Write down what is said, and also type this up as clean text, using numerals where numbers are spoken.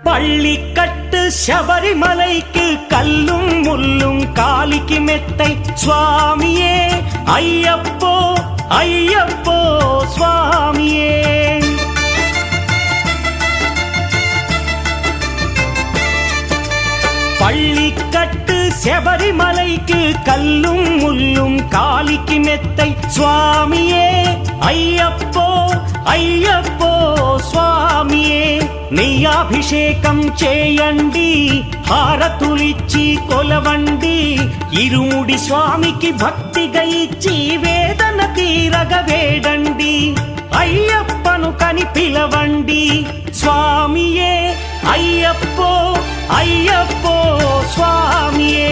பள்ளிக்கட்டு சபரிமலைக்கு கல்லும் முள்ளும் காலிக்கு மெத்தை சுவாமியே ஐயப்போ ஐயப்போ சுவாமியே. பள்ளிக்கட்டு சபரிமலைக்கு கல்லும் முள்ளும் காலிக்கு மெத்தை சுவாமியே ஐயப்போ ஐயப்போ స్వామియే. నెయ్యాభిషేకం చేయండి హారతులిచ్చి కొలవండి ఇరుముడి స్వామికి భక్తిగా ఇచ్చి వేదన తీరగ వేడండి అయ్యప్పను కని పిలవండి స్వామియే అయ్యప్పో అయ్యప్పో స్వామియే.